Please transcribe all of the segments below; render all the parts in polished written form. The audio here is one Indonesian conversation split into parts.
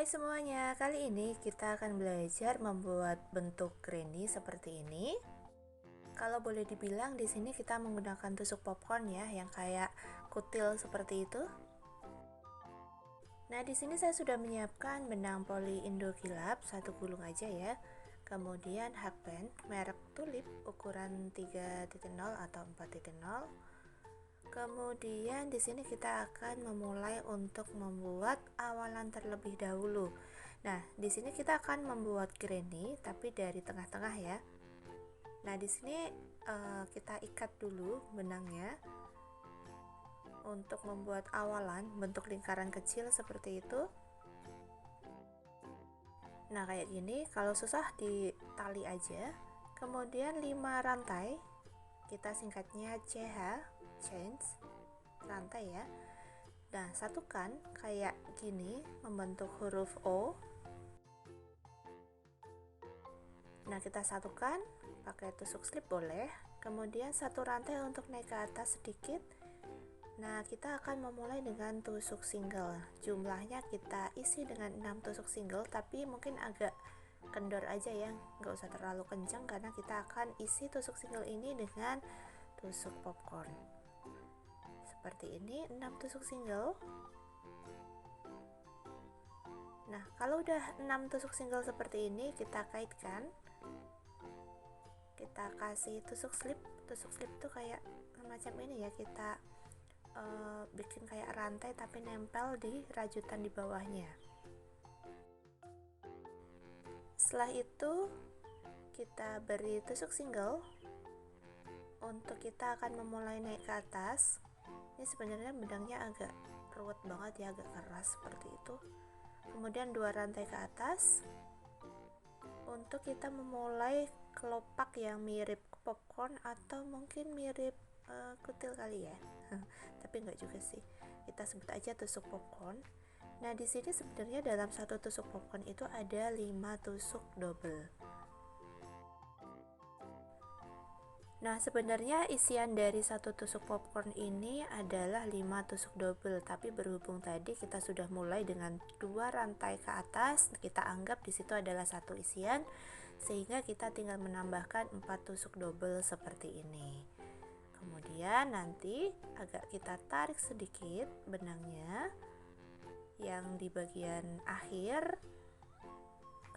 Hai semuanya, kali ini kita akan belajar membuat bentuk granny seperti ini. Kalau boleh dibilang di sini kita menggunakan tusuk popcorn ya, yang kayak kutil seperti itu. Nah, di sini saya sudah menyiapkan benang poli Indokilap satu gulung aja ya. Kemudian hakpen merek Tulip ukuran 3.0 atau 4.0. Kemudian di sini kita akan memulai untuk membuat awalan terlebih dahulu. Nah, di sini kita akan membuat granny tapi dari tengah-tengah ya. Nah, di sini kita ikat dulu benangnya untuk membuat awalan bentuk lingkaran kecil seperti itu. Nah, kayak gini. Kalau susah ditali aja. Kemudian 5 rantai, kita singkatnya CH, chains, rantai ya. Nah, satukan kayak gini membentuk huruf O. Nah, kita satukan pakai tusuk slip boleh. Kemudian satu rantai untuk naik ke atas sedikit. Nah, kita akan memulai dengan tusuk single. Jumlahnya kita isi dengan 6 tusuk single, tapi mungkin agak kendor aja ya, nggak usah terlalu kencang karena kita akan isi tusuk single ini dengan tusuk popcorn. Seperti ini, 6 tusuk single. Nah, kalau udah 6 tusuk single seperti ini, kita kaitkan. Kita kasih tusuk slip tuh kayak macam ini ya, kita bikin kayak rantai tapi nempel di rajutan di bawahnya. Setelah itu kita beri tusuk single. Untuk kita akan memulai naik ke atas. Ini sebenarnya benangnya agak ruwet banget ya, agak keras seperti itu. Kemudian 2 rantai ke atas untuk kita memulai kelopak yang mirip popcorn atau mungkin mirip kutil kali ya. Tapi enggak juga sih, kita sebut aja tusuk popcorn. Nah, di sini sebenarnya dalam satu tusuk popcorn itu ada 5 tusuk double. Nah, sebenarnya isian dari satu tusuk popcorn ini adalah 5 tusuk double, tapi berhubung tadi kita sudah mulai dengan 2 rantai ke atas, kita anggap di situ adalah satu isian, sehingga kita tinggal menambahkan 4 tusuk double seperti ini. Kemudian nanti agak kita tarik sedikit benangnya yang di bagian akhir.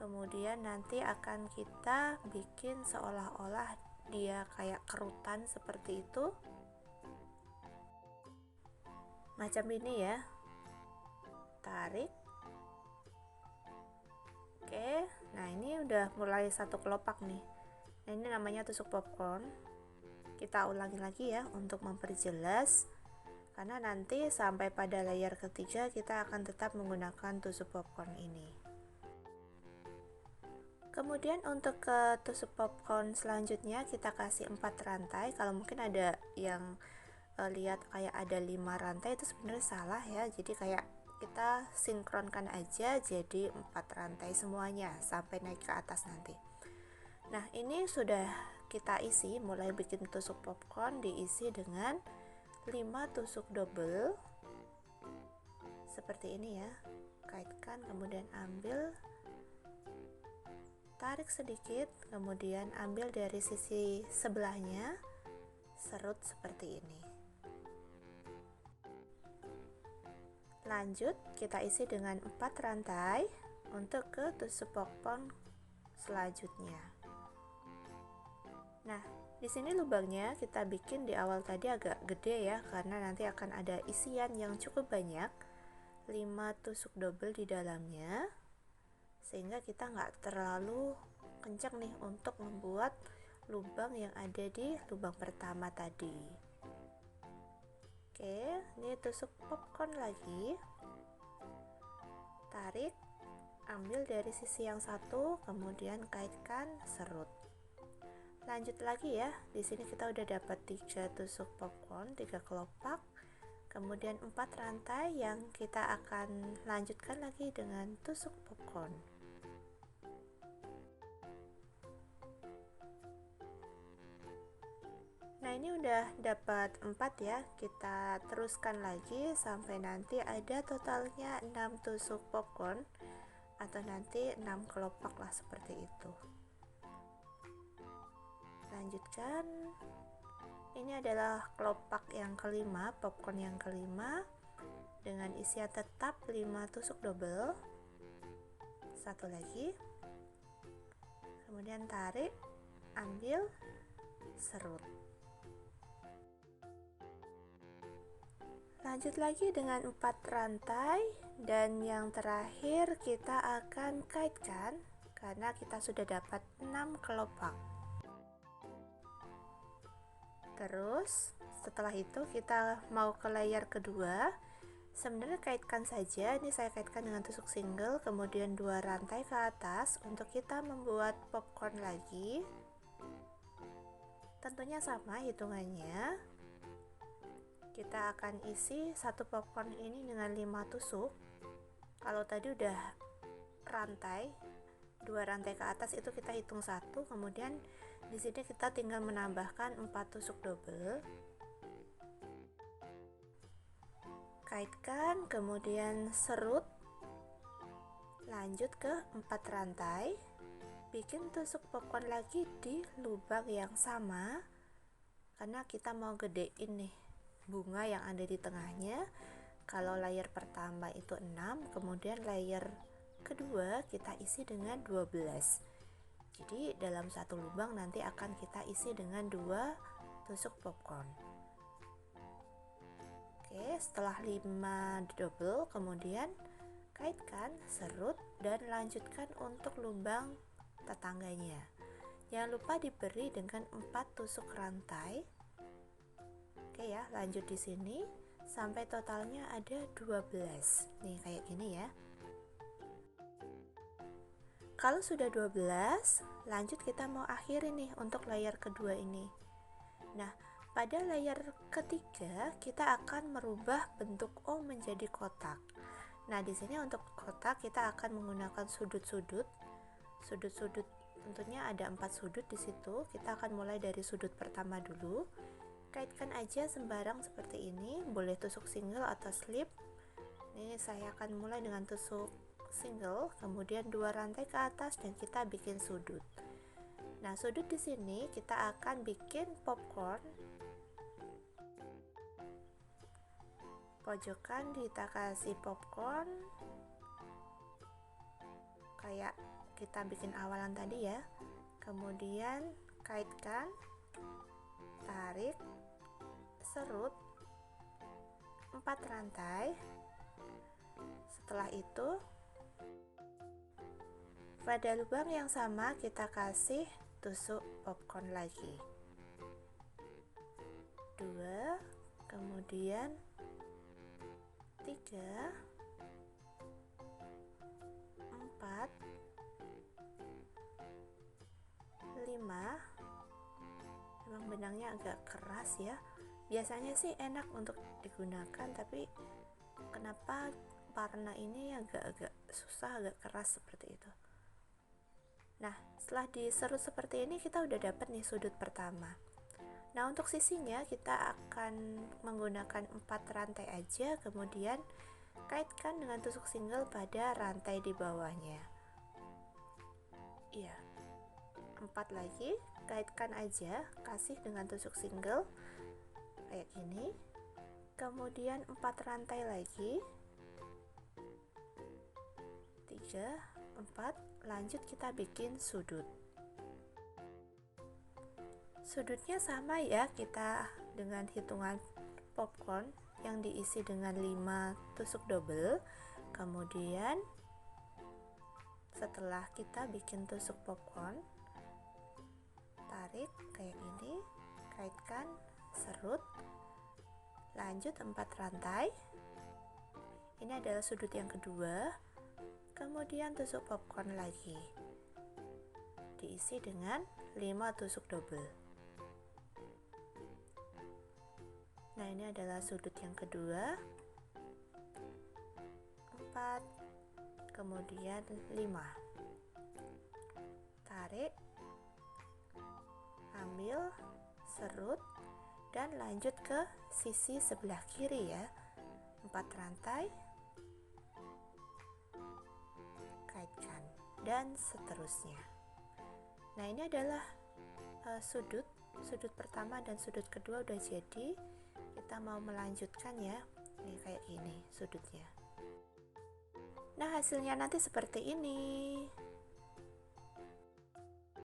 Kemudian nanti akan kita bikin seolah-olah dia kayak kerutan seperti itu, macam ini ya. Tarik. Oke, nah ini udah mulai satu kelopak nih. Nah, ini namanya tusuk popcorn. Kita ulangi lagi ya untuk memperjelas, karena nanti sampai pada layer ketiga kita akan tetap menggunakan tusuk popcorn ini. Kemudian untuk ke tusuk popcorn selanjutnya kita kasih 4 rantai. Kalau mungkin ada yang lihat kayak ada 5 rantai, itu sebenarnya salah ya. Jadi kayak kita sinkronkan aja jadi 4 rantai semuanya sampai naik ke atas nanti. Nah, ini sudah kita isi, mulai bikin tusuk popcorn diisi dengan 5 tusuk double seperti ini ya. Kaitkan, kemudian ambil, tarik sedikit, kemudian ambil dari sisi sebelahnya, serut seperti ini. Lanjut, kita isi dengan 4 rantai untuk ke tusuk popcorn selanjutnya. Nah, di sini lubangnya kita bikin di awal tadi agak gede ya, karena nanti akan ada isian yang cukup banyak, 5 tusuk double di dalamnya, sehingga kita nggak terlalu kencang nih untuk membuat lubang yang ada di lubang pertama tadi. Oke, ini tusuk popcorn lagi. Tarik, ambil dari sisi yang satu, kemudian kaitkan, serut. Lanjut lagi ya. Di sini kita udah dapat 3 tusuk popcorn, 3 kelopak. Kemudian 4 rantai yang kita akan lanjutkan lagi dengan tusuk popcorn. Nah, ini udah dapat 4 ya. Kita teruskan lagi sampai nanti ada totalnya 6 tusuk popcorn. atau nanti 6 kelopak lah seperti itu. Lanjutkan. Ini adalah kelopak yang kelima, popcorn yang kelima dengan isian tetap 5 tusuk double. Satu lagi. Kemudian tarik, ambil, serut. Lanjut lagi dengan 4 rantai, dan yang terakhir kita akan kaitkan karena kita sudah dapat 6 kelopak. Terus setelah itu kita mau ke layer kedua. Sebenarnya kaitkan saja, ini saya kaitkan dengan tusuk single, kemudian 2 rantai ke atas untuk kita membuat popcorn lagi. Tentunya sama hitungannya. Kita akan isi satu popcorn ini dengan 5 tusuk. Kalau tadi udah rantai, 2 rantai ke atas itu kita hitung 1, kemudian di sini kita tinggal menambahkan 4 tusuk double. Kaitkan, kemudian serut. Lanjut ke 4 rantai. Bikin tusuk popcorn lagi di lubang yang sama karena kita mau gedein nih bunga yang ada di tengahnya. Kalau layer pertama itu 6, kemudian layer kedua kita isi dengan 12. Jadi dalam satu lubang nanti akan kita isi dengan 2 tusuk popcorn. Oke, setelah 5 double, kemudian kaitkan, serut, dan lanjutkan untuk lubang tetangganya. Jangan lupa diberi dengan 4 tusuk rantai. Oke ya, lanjut di sini sampai totalnya ada 12. Nih kayak gini ya. Kalau sudah 12, lanjut kita mau akhiri nih untuk layer kedua ini. Nah, pada layer ketiga kita akan merubah bentuk O menjadi kotak. Nah, di sini untuk kotak kita akan menggunakan sudut-sudut. Sudut-sudut tentunya ada 4 sudut di situ. Kita akan mulai dari sudut pertama dulu. Kaitkan aja sembarang seperti ini, boleh tusuk single atau slip. Ini saya akan mulai dengan tusuk single, kemudian 2 rantai ke atas dan kita bikin sudut. Nah, sudut di sini kita akan bikin popcorn. Pojokan kita kasih popcorn kayak kita bikin awalan tadi ya. Kemudian kaitkan, tarik, serut 4 rantai. Setelah itu pada lubang yang sama kita kasih tusuk popcorn lagi 2, kemudian 3, 4, 5. Memang benangnya agak keras ya. Biasanya sih enak untuk digunakan, tapi kenapa warna ini agak susah, agak keras seperti itu. Nah, setelah diserut seperti ini kita udah dapat nih sudut pertama. Nah, untuk sisinya kita akan menggunakan 4 rantai aja, kemudian kaitkan dengan tusuk single pada rantai di bawahnya. Iya, 4 lagi, kaitkan aja, kasih dengan tusuk single kayak gini. Kemudian 4 rantai lagi, 3, 4, lanjut kita bikin sudut. Sudutnya sama ya, kita dengan hitungan popcorn yang diisi dengan 5 tusuk double. Kemudian setelah kita bikin tusuk popcorn, tarik kayak gini, kaitkan, serut, lanjut 4 rantai. Ini adalah sudut yang kedua. Kemudian tusuk popcorn lagi, diisi dengan 5 tusuk double. Nah, ini adalah sudut yang kedua, 4, kemudian 5. Tarik, ambil, serut, dan lanjut ke sisi sebelah kiri ya. 4 rantai, dan seterusnya. Nah, ini adalah sudut pertama dan sudut kedua udah jadi. Kita mau melanjutkan ya. Ini kayak gini sudutnya. Nah, hasilnya nanti seperti ini.